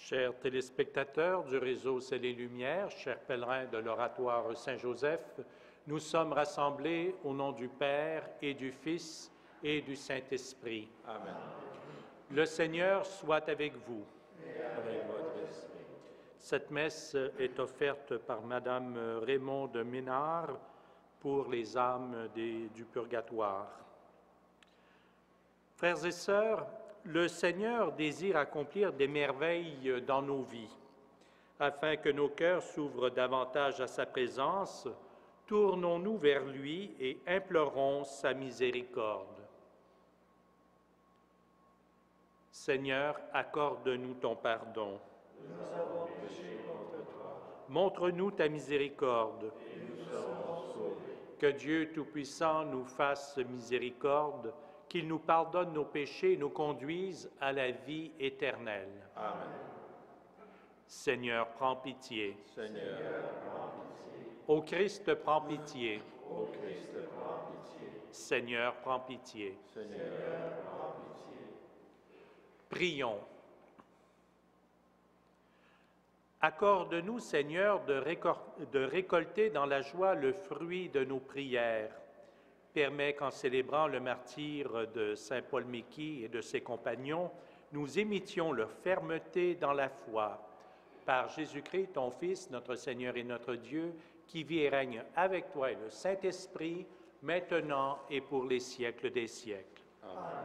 Chers téléspectateurs du réseau C'est les Lumières, chers pèlerins de l'Oratoire Saint-Joseph, nous sommes rassemblés au nom du Père et du Fils et du Saint-Esprit. Amen. Le Seigneur soit avec vous. Et avec votre esprit. Cette messe est offerte par Madame Raymond de Ménard pour les âmes du purgatoire. Frères et sœurs, le Seigneur désire accomplir des merveilles dans nos vies. Afin que nos cœurs s'ouvrent davantage à sa présence, tournons-nous vers lui et implorons sa miséricorde. Seigneur, accorde-nous ton pardon. Nous avons péché contre toi. Montre-nous ta miséricorde. Et nous serons sauvés. Que Dieu Tout-Puissant nous fasse miséricorde, qu'il nous pardonne nos péchés et nous conduise à la vie éternelle. Amen. Seigneur, prends pitié. Seigneur, prends pitié. Ô Christ, prends pitié. Ô Christ, prends pitié. Seigneur, prends pitié. Seigneur, prends pitié. Prions. Accorde-nous, Seigneur, de récolter dans la joie le fruit de nos prières. Permets qu'en célébrant le martyre de saint Paul Miki et de ses compagnons, nous imitions leur fermeté dans la foi. Par Jésus-Christ, ton Fils, notre Seigneur et notre Dieu, qui vit et règne avec toi et le Saint-Esprit, maintenant et pour les siècles des siècles. Amen.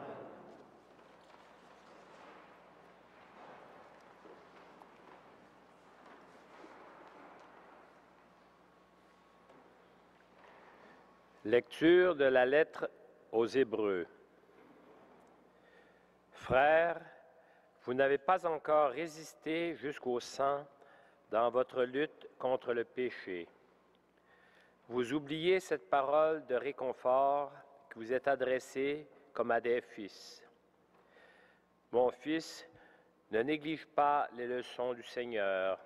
Lecture de la lettre aux Hébreux. Frères, vous n'avez pas encore résisté jusqu'au sang dans votre lutte contre le péché. Vous oubliez cette parole de réconfort qui vous est adressée comme à des fils. Mon fils, ne néglige pas les leçons du Seigneur.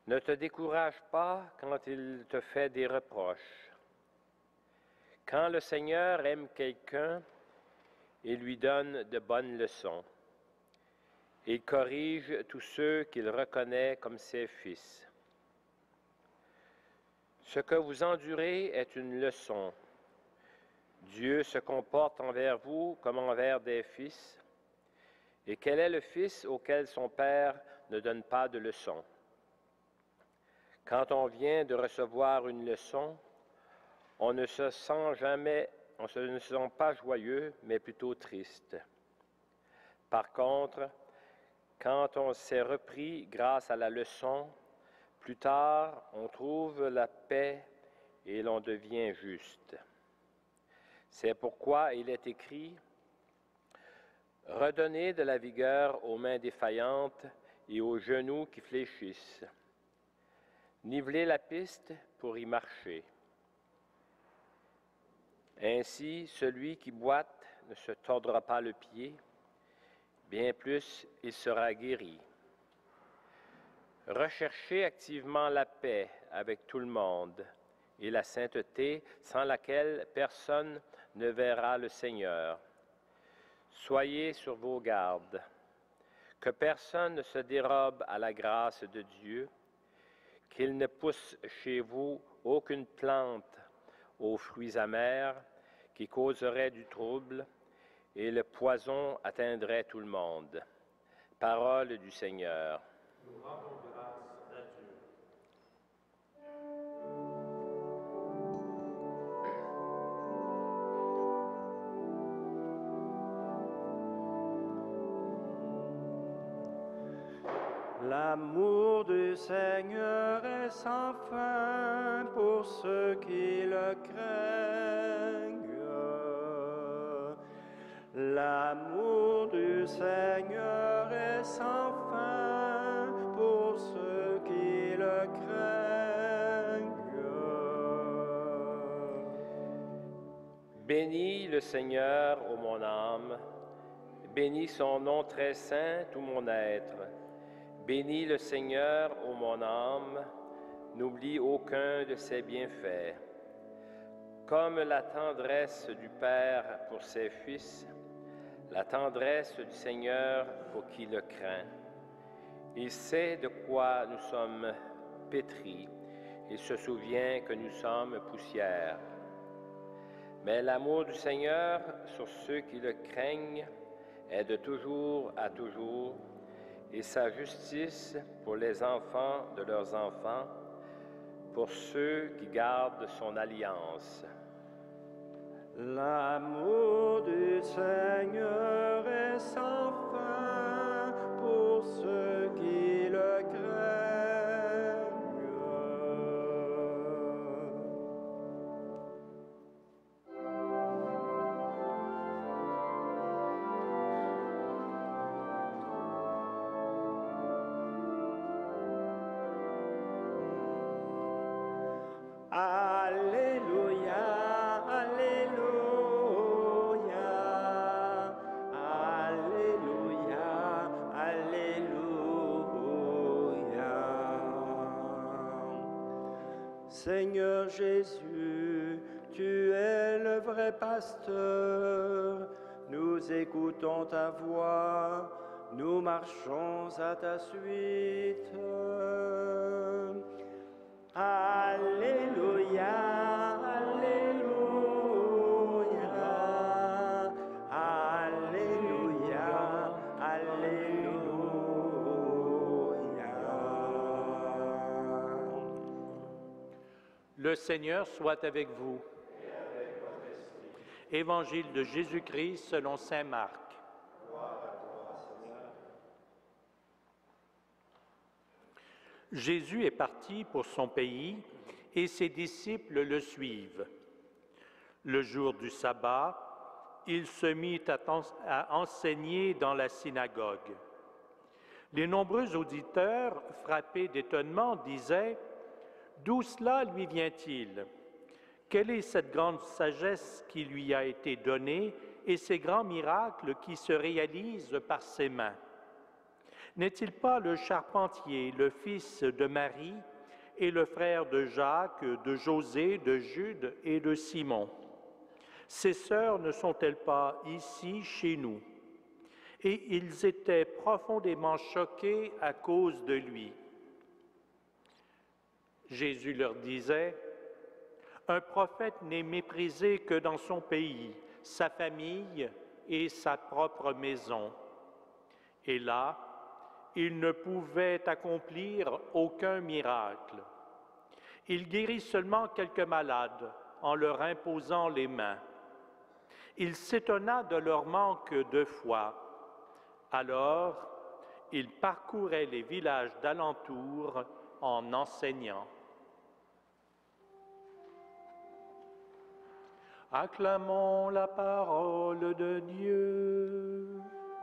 Ne te décourage pas quand il te fait des reproches. Quand le Seigneur aime quelqu'un, il lui donne de bonnes leçons. Il corrige tous ceux qu'il reconnaît comme ses fils. Ce que vous endurez est une leçon. Dieu se comporte envers vous comme envers des fils. Et quel est le fils auquel son père ne donne pas de leçon? Quand on vient de recevoir une leçon, on ne se sent pas joyeux, mais plutôt triste. Par contre, quand on s'est repris grâce à la leçon, plus tard, on trouve la paix et l'on devient juste. C'est pourquoi il est écrit « Redonnez de la vigueur aux mains défaillantes et aux genoux qui fléchissent. Nivelez la piste pour y marcher. » Ainsi, celui qui boite ne se tordra pas le pied, bien plus il sera guéri. Recherchez activement la paix avec tout le monde et la sainteté sans laquelle personne ne verra le Seigneur. Soyez sur vos gardes, que personne ne se dérobe à la grâce de Dieu, qu'il ne pousse chez vous aucune plante aux fruits amers qui causerait du trouble, et le poison atteindrait tout le monde. Parole du Seigneur. Nous rendons grâce à Dieu. L'amour du Seigneur est sans fin pour ceux qui le craignent. L'amour du Seigneur est sans fin pour ceux qui le craignent. Bénis le Seigneur, ô mon âme, bénis son nom très saint, tout mon être. Bénis le Seigneur, ô mon âme, n'oublie aucun de ses bienfaits. Comme la tendresse du Père pour ses fils, la tendresse du Seigneur pour qui le craint. Il sait de quoi nous sommes pétris. Il se souvient que nous sommes poussière. Mais l'amour du Seigneur sur ceux qui le craignent est de toujours à toujours, et sa justice pour les enfants de leurs enfants, pour ceux qui gardent son alliance. L'amour du Seigneur est sans fin pour ceux qui le craignent. Alléluia, Alléluia, Alléluia, Alléluia. Seigneur Jésus, tu es le vrai pasteur, nous écoutons ta voix, nous marchons à ta suite. Alléluia, Alléluia, Alléluia, Alléluia. Le Seigneur soit avec vous. Évangile de Jésus-Christ selon saint Marc. Jésus est parti pour son pays et ses disciples le suivent. Le jour du sabbat, il se mit à enseigner dans la synagogue. Les nombreux auditeurs, frappés d'étonnement, disaient « D'où cela lui vient-il? Quelle est cette grande sagesse qui lui a été donnée et ces grands miracles qui se réalisent par ses mains? N'est-il pas le charpentier, le fils de Marie et le frère de Jacques, de José, de Jude et de Simon? Ses sœurs ne sont-elles pas ici chez nous? » Et ils étaient profondément choqués à cause de lui. Jésus leur disait, « Un prophète n'est méprisé que dans son pays, sa famille et sa propre maison. » Et là, il ne pouvait accomplir aucun miracle. Il guérit seulement quelques malades en leur imposant les mains. Il s'étonna de leur manque de foi. Alors, il parcourait les villages d'alentour en enseignant. Acclamons la parole de Dieu.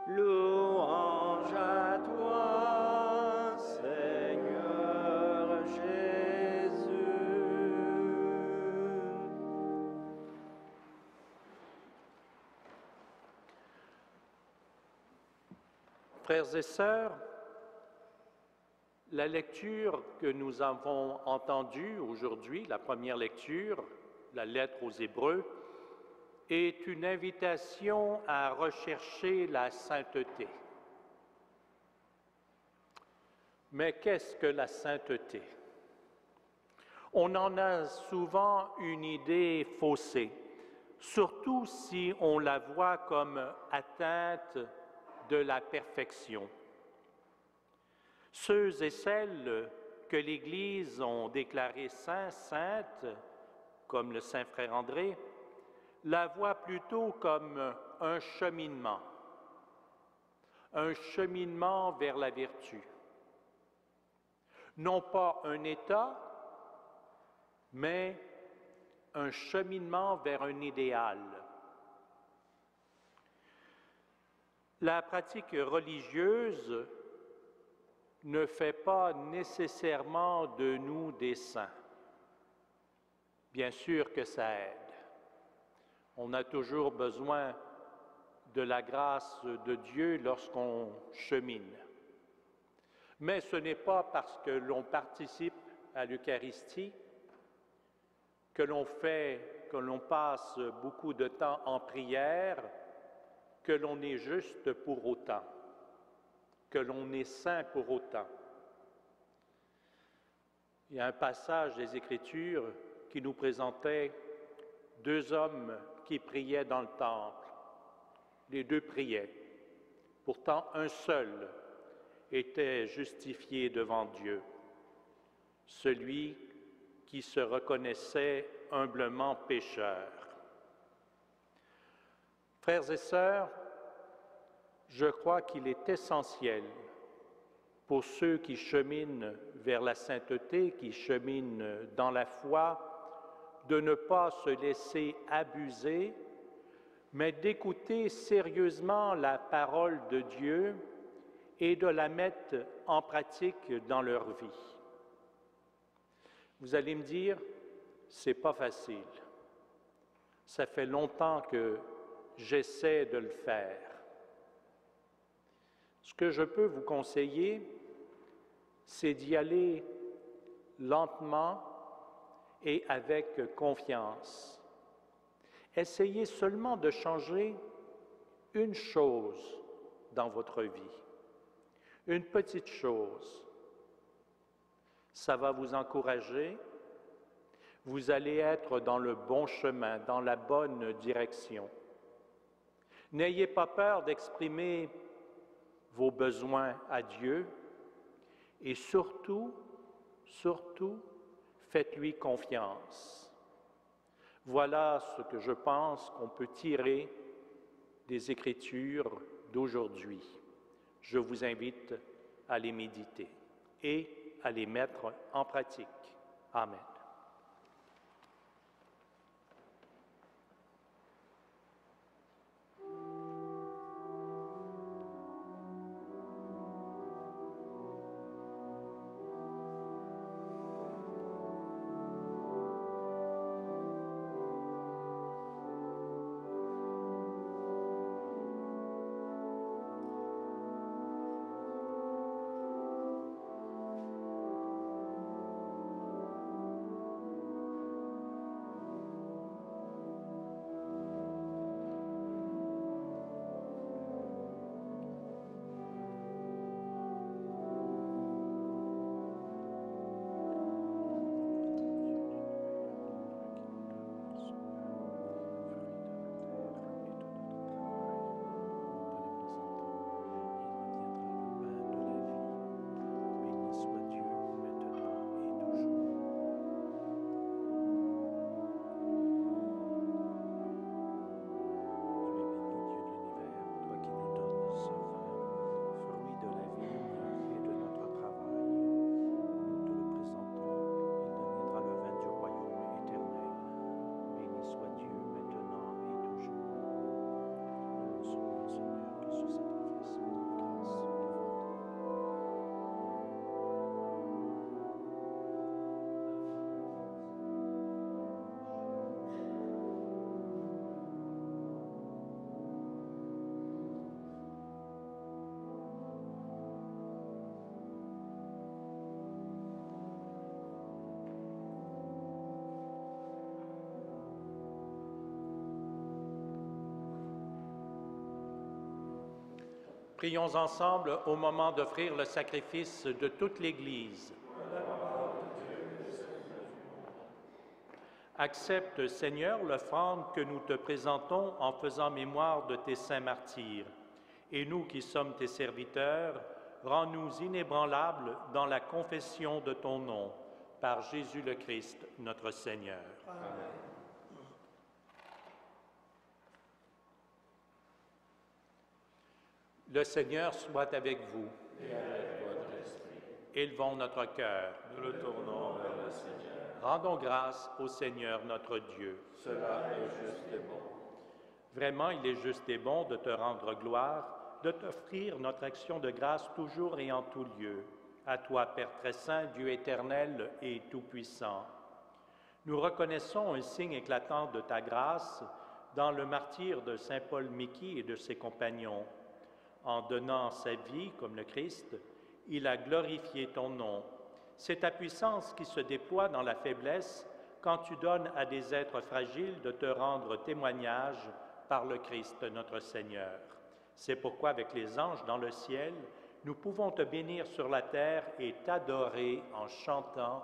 Louange à toi, Seigneur Jésus. Frères et sœurs, la lecture que nous avons entendue aujourd'hui, la première lecture, la lettre aux Hébreux, est une invitation à rechercher la sainteté. Mais qu'est-ce que la sainteté? On en a souvent une idée faussée, surtout si on la voit comme atteinte de la perfection. Ceux et celles que l'Église ont déclarés saints, saintes, comme le saint frère André, la voient plutôt comme un cheminement vers la vertu. Non pas un état, mais un cheminement vers un idéal. La pratique religieuse ne fait pas nécessairement de nous des saints. Bien sûr que ça aide. On a toujours besoin de la grâce de Dieu lorsqu'on chemine. Mais ce n'est pas parce que l'on participe à l'Eucharistie, que l'on passe beaucoup de temps en prière, que l'on est juste pour autant. que l'on est saint pour autant. Il y a un passage des Écritures qui nous présentait deux hommes qui priaient dans le temple. Les deux priaient. Pourtant, un seul était justifié devant Dieu, celui qui se reconnaissait humblement pécheur. Frères et sœurs, je crois qu'il est essentiel pour ceux qui cheminent vers la sainteté, qui cheminent dans la foi, de ne pas se laisser abuser, mais d'écouter sérieusement la parole de Dieu et de la mettre en pratique dans leur vie. Vous allez me dire, c'est pas facile. Ça fait longtemps que j'essaie de le faire. Ce que je peux vous conseiller, c'est d'y aller lentement et avec confiance. Essayez seulement de changer une chose dans votre vie, une petite chose. Ça va vous encourager, vous allez être dans le bon chemin, dans la bonne direction. N'ayez pas peur d'exprimer vos besoins à Dieu et surtout, faites-lui confiance. Voilà ce que je pense qu'on peut tirer des Écritures d'aujourd'hui. Je vous invite à les méditer et à les mettre en pratique. Amen. Prions ensemble au moment d'offrir le sacrifice de toute l'Église. Accepte, Seigneur, l'offrande que nous te présentons en faisant mémoire de tes saints martyrs. Et nous qui sommes tes serviteurs, rends-nous inébranlables dans la confession de ton nom, par Jésus le Christ, notre Seigneur. Amen. Le Seigneur soit avec vous. Et avec votre esprit. Élevons notre cœur. Nous le tournons vers le Seigneur. Rendons grâce au Seigneur notre Dieu. Cela est juste et bon. Vraiment, il est juste et bon de te rendre gloire, de t'offrir notre action de grâce toujours et en tout lieu. À toi, Père très saint, Dieu éternel et tout-puissant. Nous reconnaissons un signe éclatant de ta grâce dans le martyre de saint Paul Miki et de ses compagnons. En donnant sa vie comme le Christ, il a glorifié ton nom. C'est ta puissance qui se déploie dans la faiblesse quand tu donnes à des êtres fragiles de te rendre témoignage par le Christ notre Seigneur. C'est pourquoi avec les anges dans le ciel, nous pouvons te bénir sur la terre et t'adorer en chantant.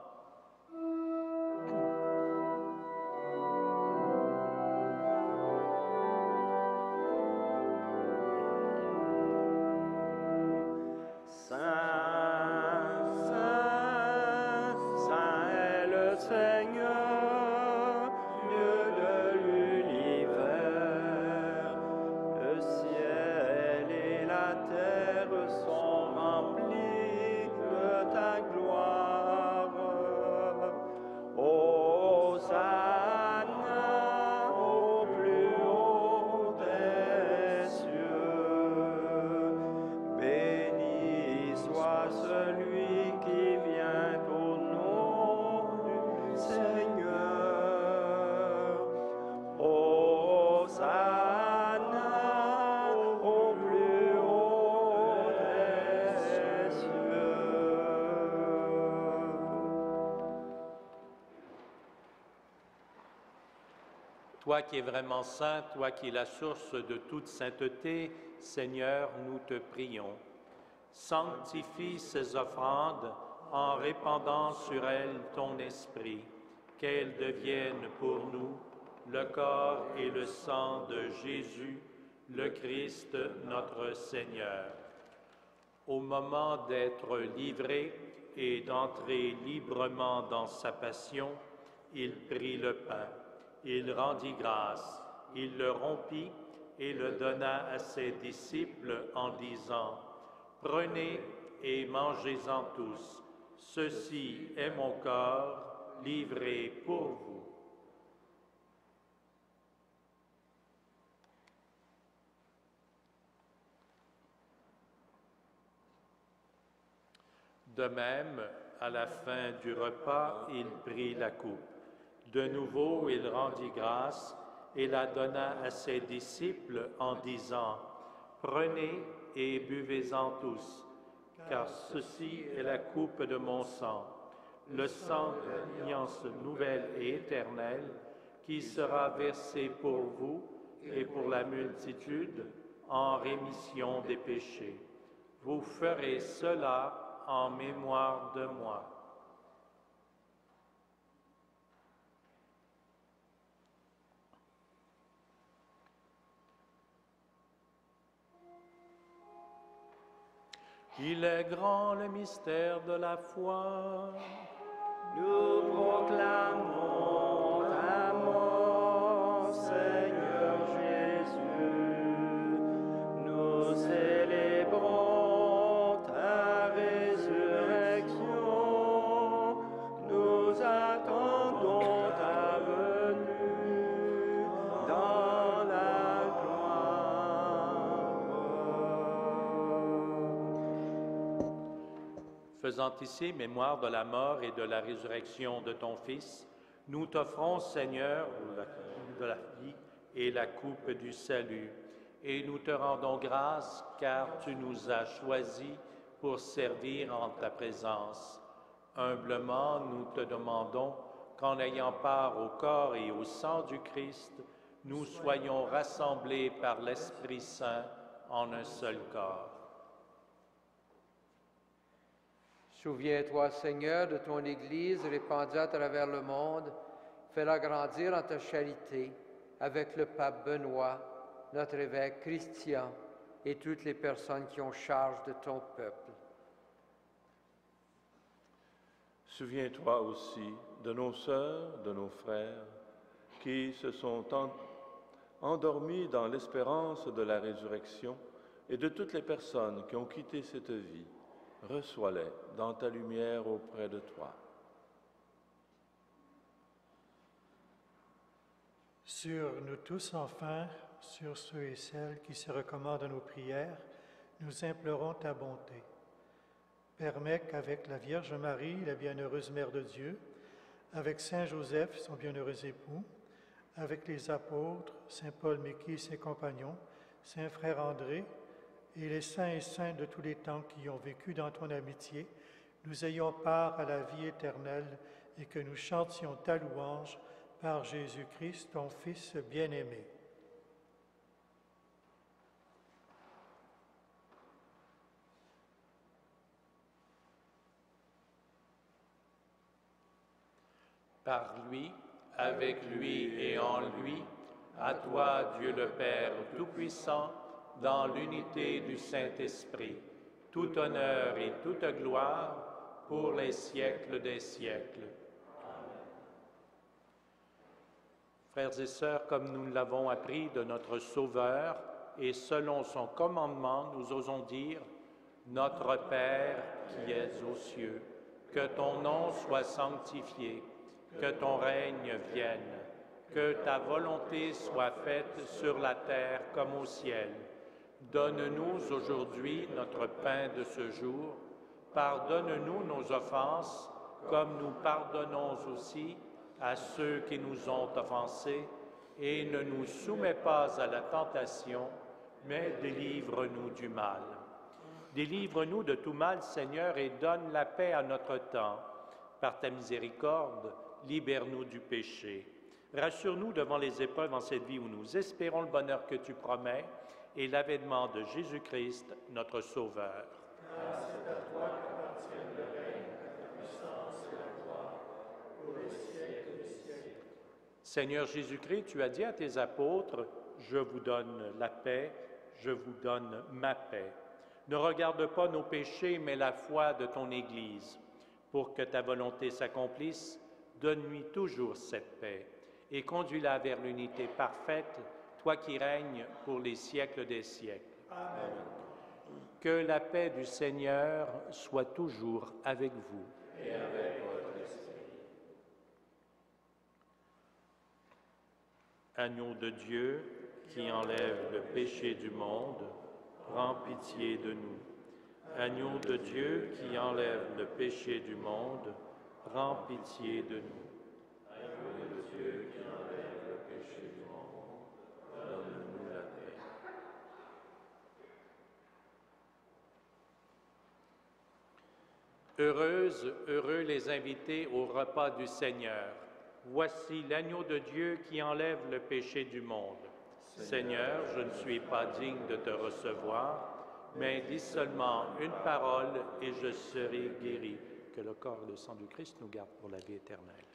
Toi qui es vraiment saint, toi qui es la source de toute sainteté, Seigneur, nous te prions. Sanctifie ces offrandes en répandant sur elles ton esprit, qu'elles deviennent pour nous le corps et le sang de Jésus, le Christ notre Seigneur. Au moment d'être livré et d'entrer librement dans sa passion, il prit le pain. Il rendit grâce, il le rompit et le donna à ses disciples en disant, « Prenez et mangez-en tous, ceci est mon corps livré pour vous. » De même, à la fin du repas, il prit la coupe. De nouveau, il rendit grâce et la donna à ses disciples en disant, « Prenez et buvez-en tous, car ceci est la coupe de mon sang, le sang de l'alliance nouvelle et éternelle, qui sera versé pour vous et pour la multitude en rémission des péchés. Vous ferez cela en mémoire de moi. » Il est grand le mystère de la foi. Nous proclamons ta mort, Seigneur Jésus. Nous célébrons ta résurrection. Nous attendons ta venue dans la gloire. Faisant ici mémoire de la mort et de la résurrection de ton Fils, nous t'offrons, Seigneur, la coupe de la vie et la coupe du salut, et nous te rendons grâce car tu nous as choisis pour servir en ta présence. Humblement, nous te demandons qu'en ayant part au corps et au sang du Christ, nous soyons rassemblés par l'Esprit Saint en un seul corps. Souviens-toi, Seigneur, de ton Église répandue à travers le monde. Fais-la grandir en ta charité avec le pape Benoît, notre évêque Christian et toutes les personnes qui ont charge de ton peuple. Souviens-toi aussi de nos sœurs, de nos frères, qui se sont endormis dans l'espérance de la résurrection et de toutes les personnes qui ont quitté cette vie. Reçois-les dans ta lumière auprès de toi. Sur nous tous enfin, sur ceux et celles qui se recommandent à nos prières, nous implorons ta bonté. Permets qu'avec la Vierge Marie, la bienheureuse Mère de Dieu, avec Saint Joseph, son bienheureux époux, avec les apôtres, Saint Paul Méky et ses compagnons, Saint Frère André, et les saints et saintes de tous les temps qui ont vécu dans ton amitié, nous ayons part à la vie éternelle et que nous chantions ta louange par Jésus-Christ, ton Fils bien-aimé. Par lui, avec lui et en lui, à toi, Dieu le Père Tout-Puissant, dans l'unité du Saint-Esprit, tout honneur et toute gloire pour les siècles des siècles. Frères et sœurs, comme nous l'avons appris de notre Sauveur, et selon son commandement, nous osons dire, « Notre Père qui es aux cieux, que ton nom soit sanctifié, que ton règne vienne, que ta volonté soit faite sur la terre comme au ciel. Donne-nous aujourd'hui notre pain de ce jour. Pardonne-nous nos offenses, comme nous pardonnons aussi à ceux qui nous ont offensés, et ne nous soumets pas à la tentation, mais délivre-nous du mal. Délivre-nous de tout mal, Seigneur, et donne la paix à notre temps. Par ta miséricorde, libère-nous du péché. Rassure-nous devant les épreuves en cette vie où nous espérons le bonheur que tu promets et l'avènement de Jésus-Christ, notre Sauveur. C'est à toi qu'appartiennent le règne, la puissance et la gloire, pour les siècles des siècles. Seigneur Jésus-Christ, tu as dit à tes apôtres, « Je vous donne la paix, je vous donne ma paix. » Ne regarde pas nos péchés, mais la foi de ton Église. Pour que ta volonté s'accomplisse, donne-lui toujours cette paix et conduis-la vers l'unité parfaite, toi qui règnes pour les siècles des siècles. Amen. Que la paix du Seigneur soit toujours avec vous. Et avec votre esprit. Agneau de Dieu, qui enlève le péché du monde, prends pitié de nous. Agneau de Dieu, qui enlève le péché du monde, prends pitié de nous. Agneau de Dieu, qui enlève le péché du monde, donne-nous la paix. Heureuses, heureux les invités au repas du Seigneur. Voici l'agneau de Dieu qui enlève le péché du monde. Seigneur, je ne suis pas digne de te recevoir, mais dis seulement une parole et je serai guéri. Que le corps et le sang du Christ nous gardent pour la vie éternelle.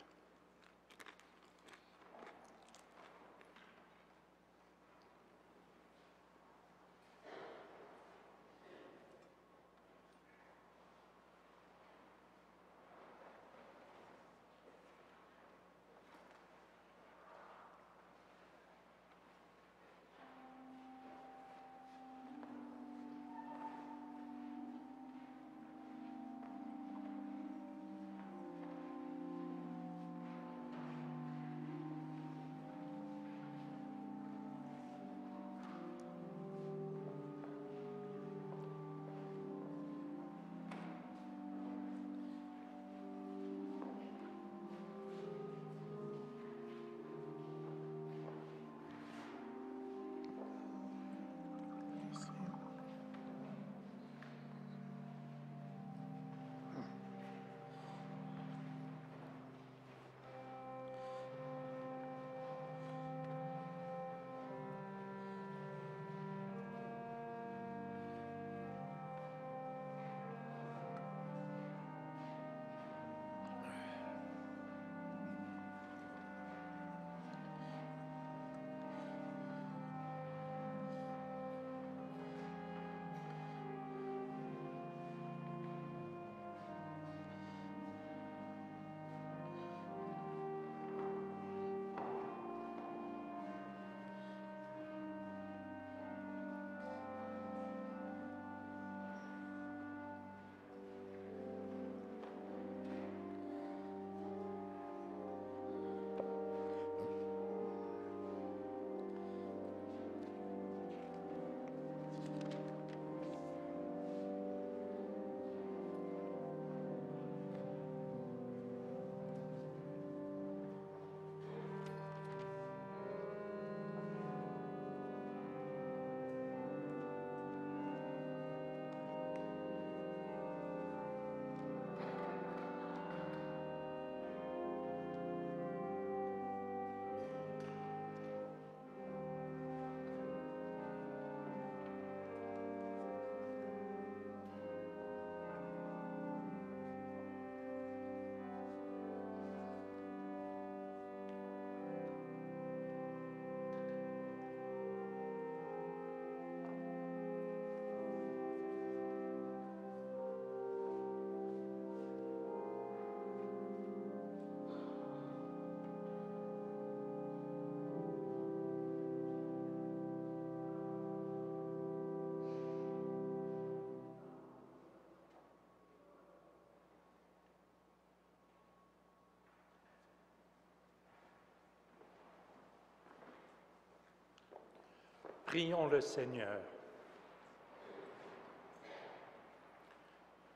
Prions le Seigneur.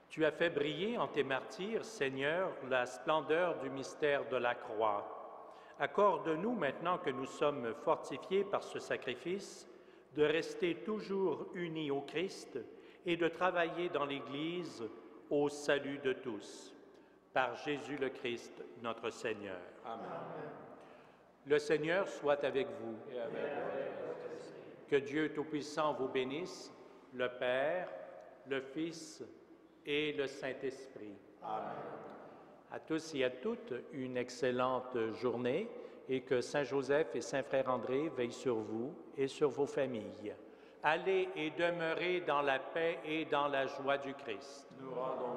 Tu as fait briller en tes martyrs, Seigneur, la splendeur du mystère de la croix. Accorde-nous, maintenant que nous sommes fortifiés par ce sacrifice, de rester toujours unis au Christ et de travailler dans l'Église au salut de tous. Par Jésus le Christ, notre Seigneur. Amen. Le Seigneur soit avec vous. Et avec votre esprit. Que Dieu Tout-Puissant vous bénisse, le Père, le Fils et le Saint-Esprit. Amen. À tous et à toutes, une excellente journée et que Saint Joseph et Saint Frère André veillent sur vous et sur vos familles. Allez et demeurez dans la paix et dans la joie du Christ. Nous rendons